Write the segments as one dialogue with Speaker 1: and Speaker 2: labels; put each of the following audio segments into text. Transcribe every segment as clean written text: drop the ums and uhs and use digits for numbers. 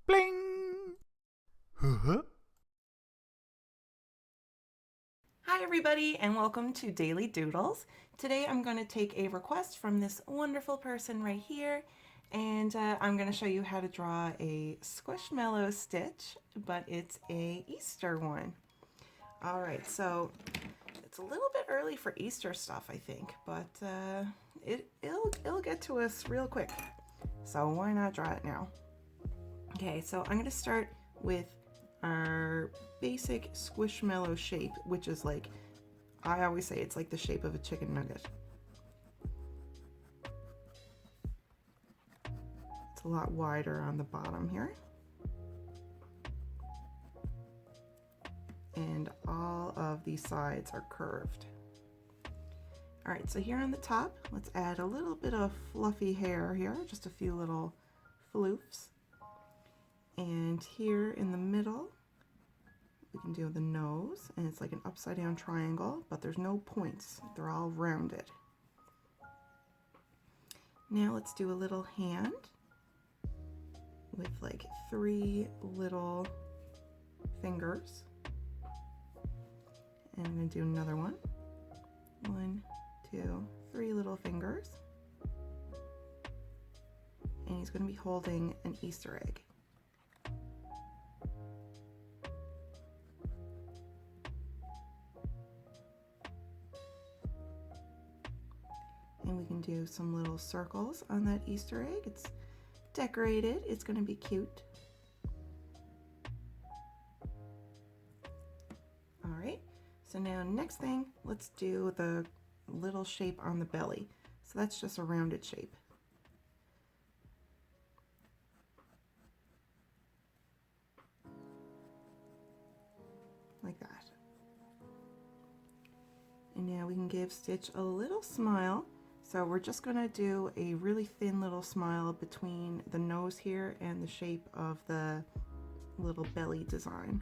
Speaker 1: Bling! Huh?
Speaker 2: Hi everybody and welcome to Daily Doodles. Today I'm going to take a request from this wonderful person right here and I'm going to show you how to draw a Squishmallow stitch, but it's a Easter one. Alright, so it's a little bit early for Easter stuff I think, but it'll get to us real quick. So why not draw it now? Okay, so I'm going to start with our basic Squishmallow shape, which is like, I always say it's like the shape of a chicken nugget. It's a lot wider on the bottom here. And all of these sides are curved. All right, so here on the top, let's add a little bit of fluffy hair here, just a few little floofs. And here in the middle, we can do the nose, and it's like an upside down triangle, but there's no points. They're all rounded. Now let's do a little hand with like 3 little fingers. And I'm going to do another one. 1, 2, 3 little fingers. And he's going to be holding an Easter egg. And we can do some little circles on that Easter egg. It's decorated. It's going to be cute. All right. So now next thing, let's do the little shape on the belly. So that's just a rounded shape. Like that. And now we can give Stitch a little smile. So we're just going to do a really thin little smile between the nose here and the shape of the little belly design.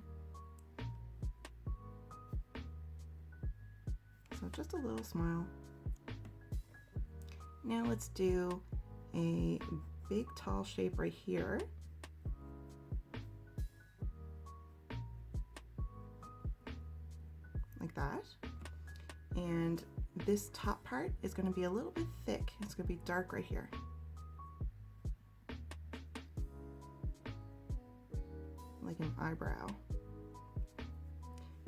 Speaker 2: So just a little smile. Now let's do a big tall shape right here. Like that. And this top part is going to be a little bit thick. It's going to be dark right here. Like an eyebrow.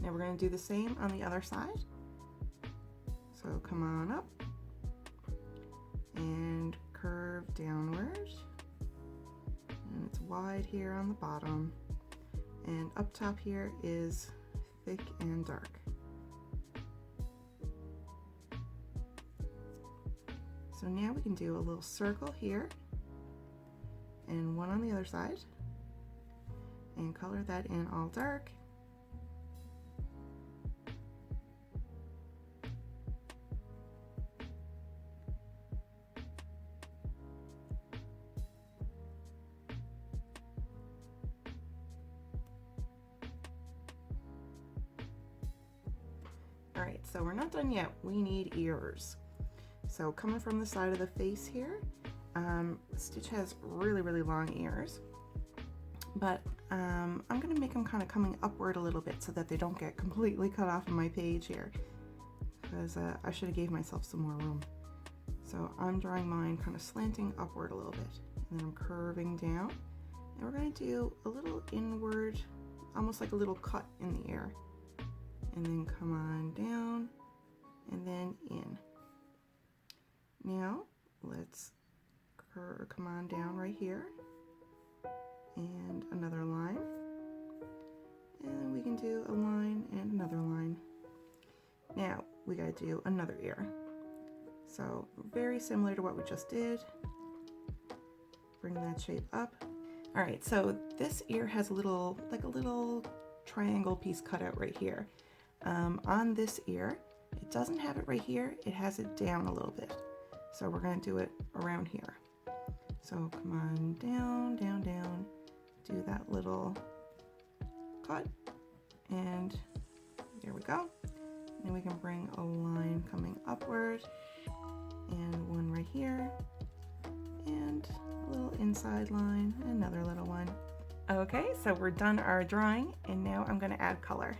Speaker 2: Now we're going to do the same on the other side. So come on up and curve downward. And it's wide here on the bottom. And up top here is thick and dark. So now we can do a little circle here and one on the other side and color that in all dark. All right, so we're not done yet. We need ears. So coming from the side of the face here, Stitch has really long ears, but I'm going to make them kind of coming upward a little bit so that they don't get completely cut off of my page here, because I should have gave myself some more room. So I'm drawing mine kind of slanting upward a little bit, and then I'm curving down, and we're going to do a little inward, almost like a little cut in the air, and then come on down, and then in. Now let's come on down right here and another line, and we can do a line and another line. Now we got to do another ear, so very similar to what we just did. Bring that shape up. All right, so this ear has a little triangle piece cut out right here. On this ear, it doesn't have it right here, it has it down a little bit. So we're going to do it around here. So come on down, down, down, do that little cut, and there we go. And we can bring a line coming upward, and one right here, and a little inside line, another little one. Okay, so we're done our drawing, and now I'm going to add color.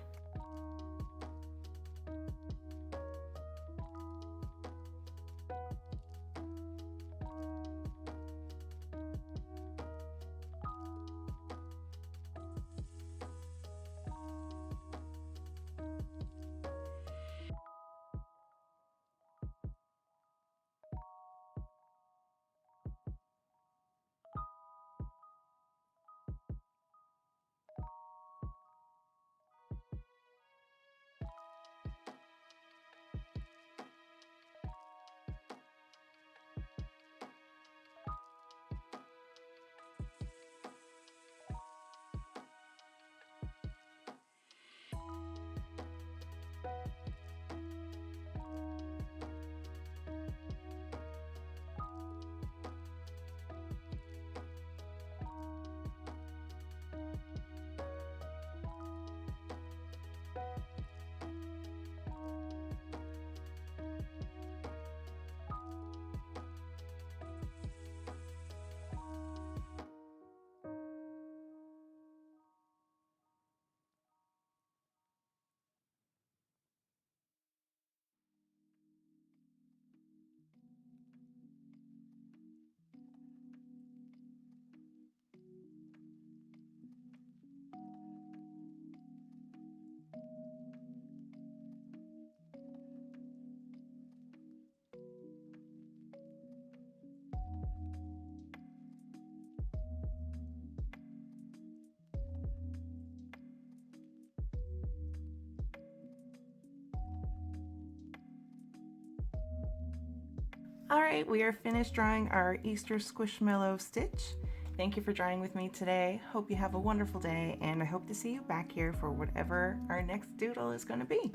Speaker 2: All right, we are finished drawing our Easter Squishmallow stitch. Thank you for drawing with me today. Hope you have a wonderful day, and I hope to see you back here for whatever our next doodle is going to be.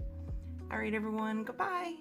Speaker 2: All right, everyone, goodbye.